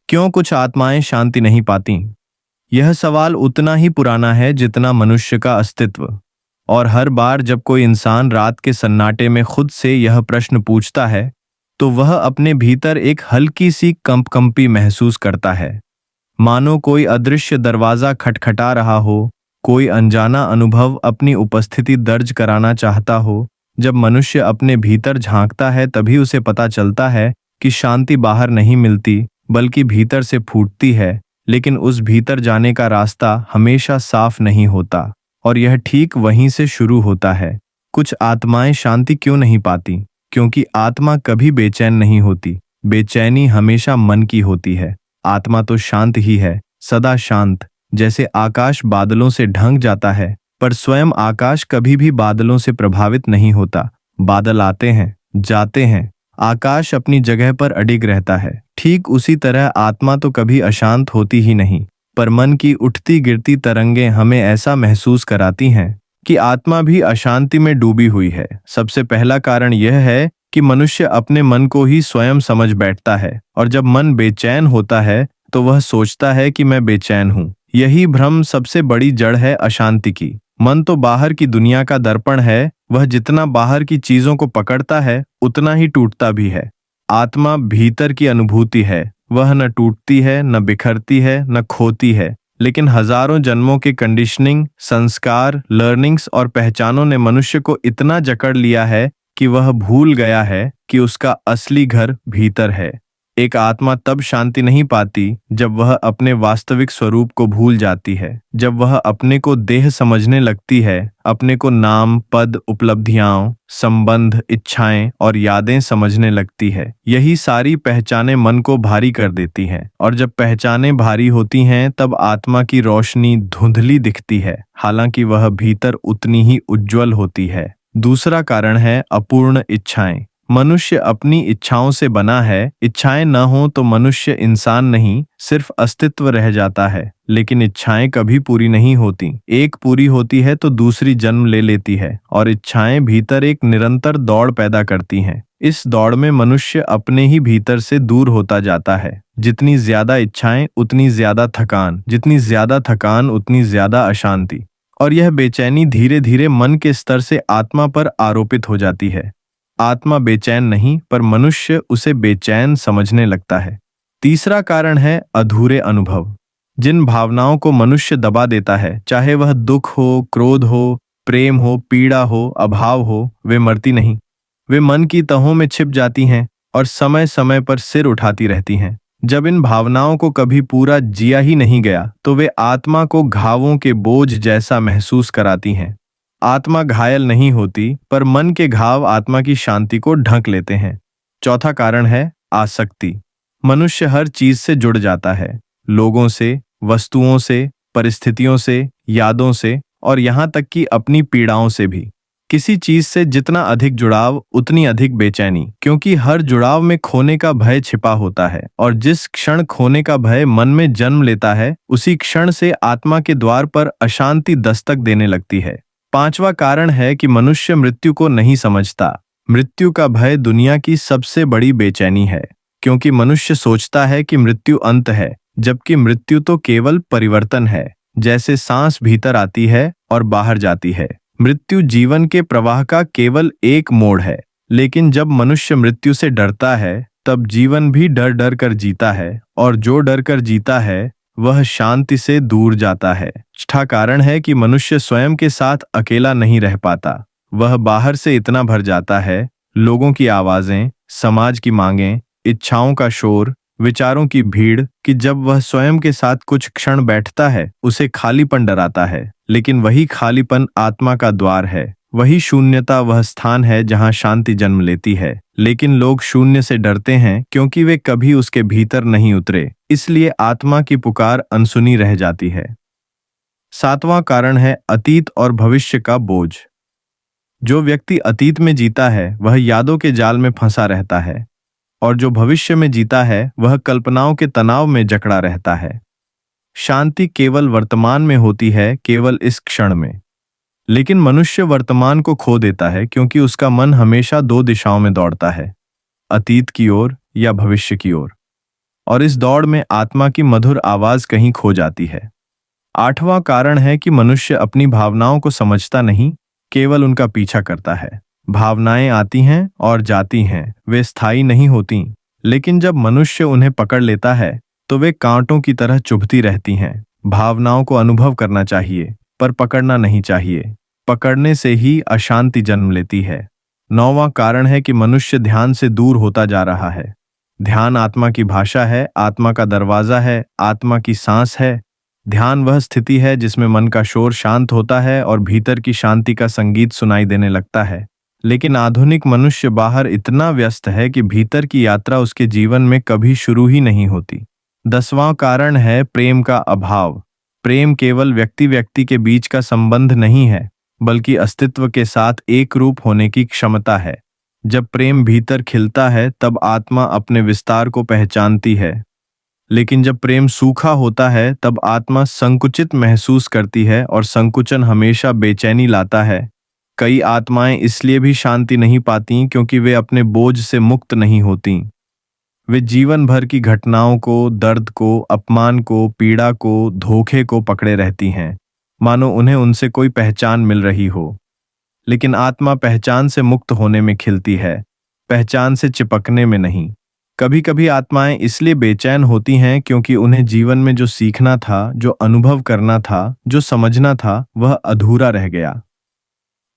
क्यों कुछ आत्माएं शांति नहीं पाती? यह सवाल उतना ही पुराना है जितना मनुष्य का अस्तित्व। और हर बार जब कोई इंसान रात के सन्नाटे में खुद से यह प्रश्न पूछता है, तो वह अपने भीतर एक हल्की सी कंपकंपी महसूस करता है, मानो कोई अदृश्य दरवाजा खटखटा रहा हो, कोई अनजाना अनुभव अपनी उपस्थिति दर्ज कराना चाहता हो। जब मनुष्य अपने भीतर झांकता है, तभी उसे पता चलता है कि शांति बाहर नहीं मिलती, बल्कि भीतर से फूटती है। लेकिन उस भीतर जाने का रास्ता हमेशा साफ नहीं होता, और यह ठीक वहीं से शुरू होता है। कुछ आत्माएं शांति क्यों नहीं पाती? क्योंकि आत्मा कभी बेचैन नहीं होती। बेचैनी हमेशा मन की होती है। आत्मा तो शांत ही है, सदा शांत। जैसे आकाश बादलों से ढंक जाता है, पर स्वयं आकाश कभी भी बादलों से प्रभावित नहीं होता। बादल आते हैं, जाते हैं, आकाश अपनी जगह पर अडिग रहता है। ठीक उसी तरह आत्मा तो कभी अशांत होती ही नहीं, पर मन की उठती गिरती तरंगें हमें ऐसा महसूस कराती हैं कि आत्मा भी अशांति में डूबी हुई है। सबसे पहला कारण यह है कि मनुष्य अपने मन को ही स्वयं समझ बैठता है, और जब मन बेचैन होता है तो वह सोचता है कि मैं बेचैन हूँ। यही भ्रम सबसे बड़ी जड़ है अशांति की। मन तो बाहर की दुनिया का दर्पण है, वह जितना बाहर की चीजों को पकड़ता है उतना ही टूटता भी है। आत्मा भीतर की अनुभूति है, वह न टूटती है, न बिखरती है, न खोती है। लेकिन हजारों जन्मों के कंडीशनिंग, संस्कार, लर्निंग्स और पहचानों ने मनुष्य को इतना जकड़ लिया है कि वह भूल गया है कि उसका असली घर भीतर है। एक आत्मा तब शांति नहीं पाती जब वह अपने वास्तविक स्वरूप को भूल जाती है, जब वह अपने को देह समझने लगती है, अपने को नाम, पद, उपलब्धियां, संबंध, इच्छाएं और यादें समझने लगती है। यही सारी पहचानें मन को भारी कर देती हैं, और जब पहचानें भारी होती हैं तब आत्मा की रोशनी धुंधली दिखती है, हालांकि वह भीतर उतनी ही उज्जवल होती है। दूसरा कारण है अपूर्ण इच्छाएं। मनुष्य अपनी इच्छाओं से बना है। इच्छाएं न हो तो मनुष्य इंसान नहीं, सिर्फ अस्तित्व रह जाता है। लेकिन इच्छाएं कभी पूरी नहीं होती। एक पूरी होती है तो दूसरी जन्म ले लेती है, और इच्छाएं भीतर एक निरंतर दौड़ पैदा करती हैं। इस दौड़ में मनुष्य अपने ही भीतर से दूर होता जाता है। जितनी ज्यादा इच्छाएं उतनी ज्यादा थकान, जितनी ज्यादा थकान उतनी ज्यादा अशांति, और यह बेचैनी धीरे धीरे मन के स्तर से आत्मा पर आरोपित हो जाती है। आत्मा बेचैन नहीं, पर मनुष्य उसे बेचैन समझने लगता है। तीसरा कारण है अधूरे अनुभव। जिन भावनाओं को मनुष्य दबा देता है, चाहे वह दुख हो, क्रोध हो, प्रेम हो, पीड़ा हो, अभाव हो, वे मरती नहीं। वे मन की तहों में छिप जाती हैं और समय समय पर सिर उठाती रहती हैं। जब इन भावनाओं को कभी पूरा जिया ही नहीं गया, तो वे आत्मा को घावों के बोझ जैसा महसूस कराती हैं। आत्मा घायल नहीं होती, पर मन के घाव आत्मा की शांति को ढक लेते हैं। चौथा कारण है आसक्ति। मनुष्य हर चीज से जुड़ जाता है, लोगों से, वस्तुओं से, परिस्थितियों से, यादों से, और यहाँ तक कि अपनी पीड़ाओं से भी। किसी चीज से जितना अधिक जुड़ाव उतनी अधिक बेचैनी, क्योंकि हर जुड़ाव में खोने का भय छिपा होता है, और जिस क्षण खोने का भय मन में जन्म लेता है, उसी क्षण से आत्मा के द्वार पर अशांति दस्तक देने लगती है। पांचवा कारण है कि मनुष्य मृत्यु को नहीं समझता। मृत्यु का भय दुनिया की सबसे बड़ी बेचैनी है, क्योंकि मनुष्य सोचता है कि मृत्यु अंत है, जबकि मृत्यु तो केवल परिवर्तन है। जैसे सांस भीतर आती है और बाहर जाती है, मृत्यु जीवन के प्रवाह का केवल एक मोड़ है। लेकिन जब मनुष्य मृत्यु से डरता है, तब जीवन भी डर डर कर जीता है, और जो डर कर जीता है वह शांति से दूर जाता है। छठा कारण है कि मनुष्य स्वयं के साथ अकेला नहीं रह पाता। वह बाहर से इतना भर जाता है, लोगों की आवाजें, समाज की मांगें, इच्छाओं का शोर, विचारों की भीड़, कि जब वह स्वयं के साथ कुछ क्षण बैठता है, उसे खालीपन डराता है। लेकिन वही खालीपन आत्मा का द्वार है। वही शून्यता वह स्थान है जहां शांति जन्म लेती है। लेकिन लोग शून्य से डरते हैं, क्योंकि वे कभी उसके भीतर नहीं उतरे। इसलिए आत्मा की पुकार अनसुनी रह जाती है। सातवां कारण है अतीत और भविष्य का बोझ। जो व्यक्ति अतीत में जीता है वह यादों के जाल में फंसा रहता है, और जो भविष्य में जीता है वह कल्पनाओं के तनाव में जकड़ा रहता है। शांति केवल वर्तमान में होती है, केवल इस क्षण में। लेकिन मनुष्य वर्तमान को खो देता है, क्योंकि उसका मन हमेशा दो दिशाओं में दौड़ता है, अतीत की ओर या भविष्य की ओर। और इस दौड़ में आत्मा की मधुर आवाज कहीं खो जाती है। आठवां कारण है कि मनुष्य अपनी भावनाओं को समझता नहीं, केवल उनका पीछा करता है। भावनाएं आती हैं और जाती हैं, वे स्थायी नहीं होती, लेकिन जब मनुष्य उन्हें पकड़ लेता है तो वे कांटों की तरह चुभती रहती हैं। भावनाओं को अनुभव करना चाहिए, पर पकड़ना नहीं चाहिए। पकड़ने से ही अशांति जन्म लेती है। नौवां कारण है कि मनुष्य ध्यान से दूर होता जा रहा है। ध्यान आत्मा की भाषा है, आत्मा का दरवाजा है, आत्मा की सांस है। ध्यान वह स्थिति है जिसमें मन का शोर शांत होता है और भीतर की शांति का संगीत सुनाई देने लगता है। लेकिन आधुनिक मनुष्य बाहर इतना व्यस्त है कि भीतर की यात्रा उसके जीवन में कभी शुरू ही नहीं होती। 10वां कारण है प्रेम का अभाव। प्रेम केवल व्यक्ति व्यक्ति के बीच का संबंध नहीं है, बल्कि अस्तित्व के साथ एक रूप होने की क्षमता है। जब प्रेम भीतर खिलता है तब आत्मा अपने विस्तार को पहचानती है, लेकिन जब प्रेम सूखा होता है तब आत्मा संकुचित महसूस करती है, और संकुचन हमेशा बेचैनी लाता है। कई आत्माएं इसलिए भी शांति नहीं पाती क्योंकि वे अपने बोझ से मुक्त नहीं होती। वे जीवन भर की घटनाओं को, दर्द को, अपमान को, पीड़ा को, धोखे को पकड़े रहती हैं, मानो उन्हें उनसे कोई पहचान मिल रही हो। लेकिन आत्मा पहचान से मुक्त होने में खिलती है, पहचान से चिपकने में नहीं। कभी कभी आत्माएं इसलिए बेचैन होती हैं क्योंकि उन्हें जीवन में जो सीखना था, जो अनुभव करना था, जो समझना था, वह अधूरा रह गया।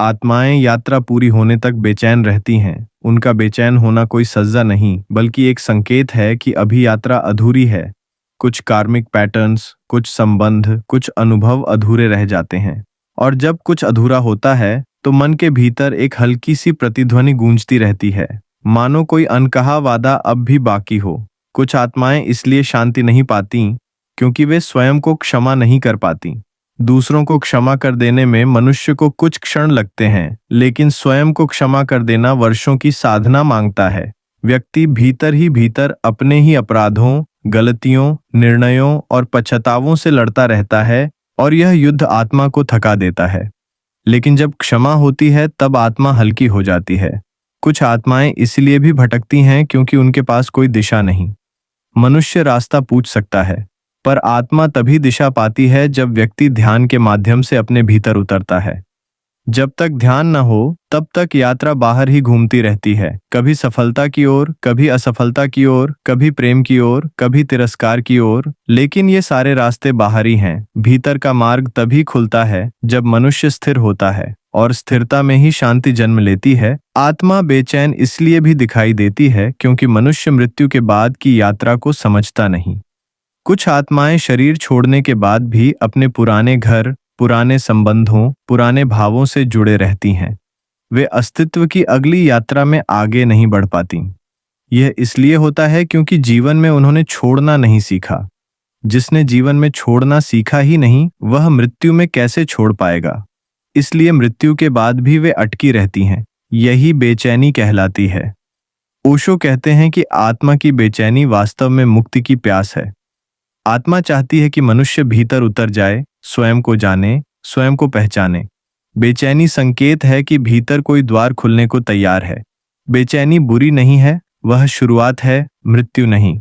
आत्माएं यात्रा पूरी होने तक बेचैन रहती हैं। उनका बेचैन होना कोई सजा नहीं, बल्कि एक संकेत है कि अभी यात्रा अधूरी है। कुछ कार्मिक पैटर्न्स, कुछ संबंध, कुछ अनुभव अधूरे रह जाते हैं। और जब कुछ अधूरा होता है तो मन के भीतर एक हल्की सी प्रतिध्वनि गूंजती रहती है, मानो कोई अनकहा वादा अब भी बाकी हो। कुछ आत्माएं इसलिए शांति नहीं पाती क्योंकि वे स्वयं को क्षमा नहीं कर पाती। दूसरों को क्षमा कर देने में मनुष्य को कुछ क्षण लगते हैं, लेकिन स्वयं को क्षमा कर देना वर्षों की साधना मांगता है। व्यक्ति भीतर ही भीतर अपने ही अपराधों, गलतियों, निर्णयों और पश्चातावों से लड़ता रहता है, और यह युद्ध आत्मा को थका देता है। लेकिन जब क्षमा होती है तब आत्मा हल्की हो जाती है। कुछ आत्माएं इसलिए भी भटकती हैं क्योंकि उनके पास कोई दिशा नहीं। मनुष्य रास्ता पूछ सकता है, पर आत्मा तभी दिशा पाती है जब व्यक्ति ध्यान के माध्यम से अपने भीतर उतरता है। जब तक ध्यान न हो तब तक यात्रा बाहर ही घूमती रहती है, कभी सफलता की ओर, कभी असफलता की ओर, कभी प्रेम की ओर, कभी तिरस्कार की ओर। लेकिन ये सारे रास्ते बाहरी हैं। भीतर का मार्ग तभी खुलता है जब मनुष्य स्थिर होता है, और स्थिरता में ही शांति जन्म लेती है। आत्मा बेचैन इसलिए भी दिखाई देती है क्योंकि मनुष्य मृत्यु के बाद की यात्रा को समझता नहीं। कुछ आत्माएं शरीर छोड़ने के बाद भी अपने पुराने घर, पुराने संबंधों, पुराने भावों से जुड़े रहती हैं। वे अस्तित्व की अगली यात्रा में आगे नहीं बढ़ पाती। यह इसलिए होता है क्योंकि जीवन में उन्होंने छोड़ना नहीं सीखा। जिसने जीवन में छोड़ना सीखा ही नहीं, वह मृत्यु में कैसे छोड़ पाएगा? इसलिए मृत्यु के बाद भी वे अटकी रहती हैं। यही बेचैनी कहलाती है। ओशो कहते हैं कि आत्मा की बेचैनी वास्तव में मुक्ति की प्यास है। आत्मा चाहती है कि मनुष्य भीतर उतर जाए, स्वयं को जाने, स्वयं को पहचाने। बेचैनी संकेत है कि भीतर कोई द्वार खुलने को तैयार है। बेचैनी बुरी नहीं है, वह शुरुआत है, मृत्यु नहीं।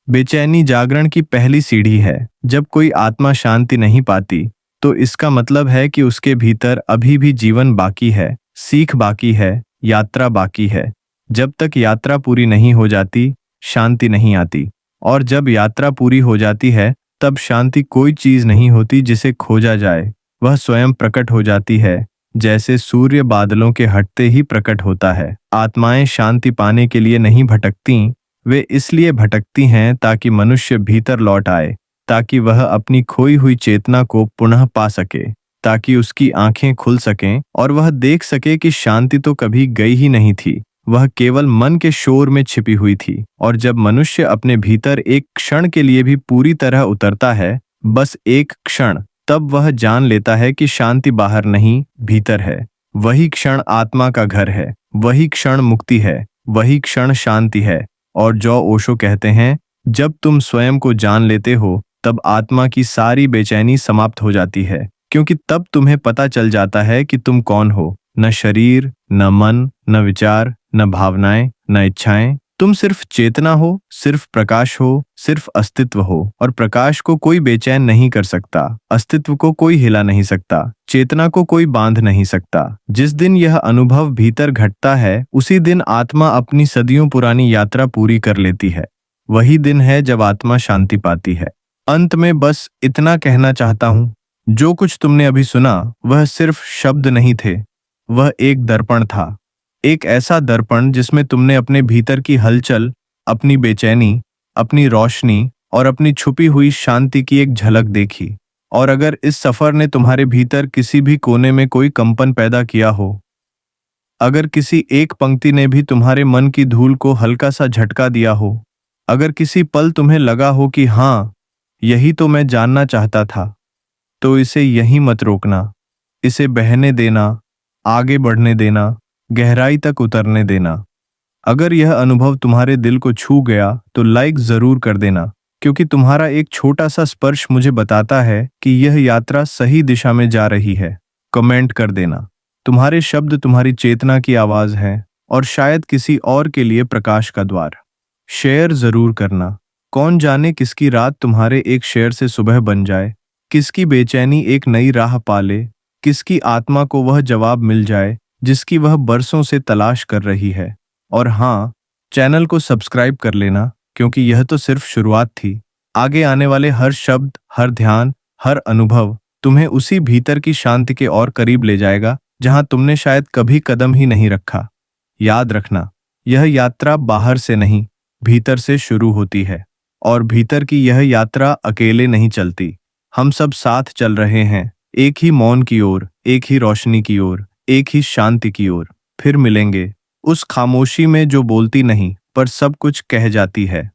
बेचैनी जागरण की पहली सीढ़ी है। जब कोई आत्मा शांति नहीं पाती तो इसका मतलब है कि उसके भीतर अभी भी जीवन बाकी है, सीख बाकी है, यात्रा बाकी है। जब तक यात्रा पूरी नहीं हो जाती, शांति नहीं आती। और जब यात्रा पूरी हो जाती है तब शांति कोई चीज नहीं होती जिसे खोजा जाए, वह स्वयं प्रकट हो जाती है, जैसे सूर्य बादलों के हटते ही प्रकट होता है। आत्माएं शांति पाने के लिए नहीं भटकती, वे इसलिए भटकती हैं ताकि मनुष्य भीतर लौट आए, ताकि वह अपनी खोई हुई चेतना को पुनः पा सके, ताकि उसकी आंखें खुल सकें और वह देख सके कि शांति तो कभी गई ही नहीं थी, वह केवल मन के शोर में छिपी हुई थी। और जब मनुष्य अपने भीतर एक क्षण के लिए भी पूरी तरह उतरता है, बस एक क्षण, तब वह जान लेता है कि शांति बाहर नहीं, भीतर है। वही क्षण आत्मा का घर है, वही क्षण मुक्ति है, वही क्षण शांति है। और जो ओशो कहते हैं, जब तुम स्वयं को जान लेते हो तब आत्मा की सारी बेचैनी समाप्त हो जाती है, क्योंकि तब तुम्हें पता चल जाता है कि तुम कौन हो। न शरीर, न मन, न विचार, न भावनाएं, न इच्छाएं। तुम सिर्फ चेतना हो, सिर्फ प्रकाश हो, सिर्फ अस्तित्व हो, और प्रकाश को कोई बेचैन नहीं कर सकता, अस्तित्व को कोई हिला नहीं सकता, चेतना को कोई बांध नहीं सकता। जिस दिन यह अनुभव भीतर घटता है, उसी दिन आत्मा अपनी सदियों पुरानी यात्रा पूरी कर लेती है। वही दिन है जब आत्मा शांति पाती है। अंत में बस इतना कहना चाहता हूं, जो कुछ तुमने अभी सुना वह सिर्फ शब्द नहीं थे, वह एक दर्पण था। एक ऐसा दर्पण जिसमें तुमने अपने भीतर की हलचल, अपनी बेचैनी, अपनी रोशनी और अपनी छुपी हुई शांति की एक झलक देखी। और अगर इस सफर ने तुम्हारे भीतर किसी भी कोने में कोई कंपन पैदा किया हो, अगर किसी एक पंक्ति ने भी तुम्हारे मन की धूल को हल्का सा झटका दिया हो, अगर किसी पल तुम्हें लगा हो कि हाँ, यही तो मैं जानना चाहता था, तो इसे यहीं मत रोकना। इसे बहने देना, आगे बढ़ने देना, गहराई तक उतरने देना। अगर यह अनुभव तुम्हारे दिल को छू गया तो लाइक जरूर कर देना, क्योंकि तुम्हारा एक छोटा सा स्पर्श मुझे बताता है कि यह यात्रा सही दिशा में जा रही है। कमेंट कर देना। तुम्हारे शब्द तुम्हारी चेतना की आवाज है, और शायद किसी और के लिए प्रकाश का द्वार। शेयर जरूर करना। कौन जाने किसकी रात तुम्हारे एक शेयर से सुबह बन जाए, किसकी बेचैनी एक नई राह पाले, किसकी आत्मा को वह जवाब मिल जाए जिसकी वह बरसों से तलाश कर रही है। और हाँ, चैनल को सब्सक्राइब कर लेना, क्योंकि यह तो सिर्फ शुरुआत थी। आगे आने वाले हर शब्द, हर ध्यान, हर अनुभव तुम्हें उसी भीतर की शांति के और करीब ले जाएगा जहां तुमने शायद कभी कदम ही नहीं रखा। याद रखना, यह यात्रा बाहर से नहीं, भीतर से शुरू होती है, और भीतर की यह यात्रा अकेले नहीं चलती। हम सब साथ चल रहे हैं, एक ही मौन की ओर, एक ही रोशनी की ओर, एक ही शांति की ओर। फिर मिलेंगे उस खामोशी में जो बोलती नहीं पर सब कुछ कह जाती है।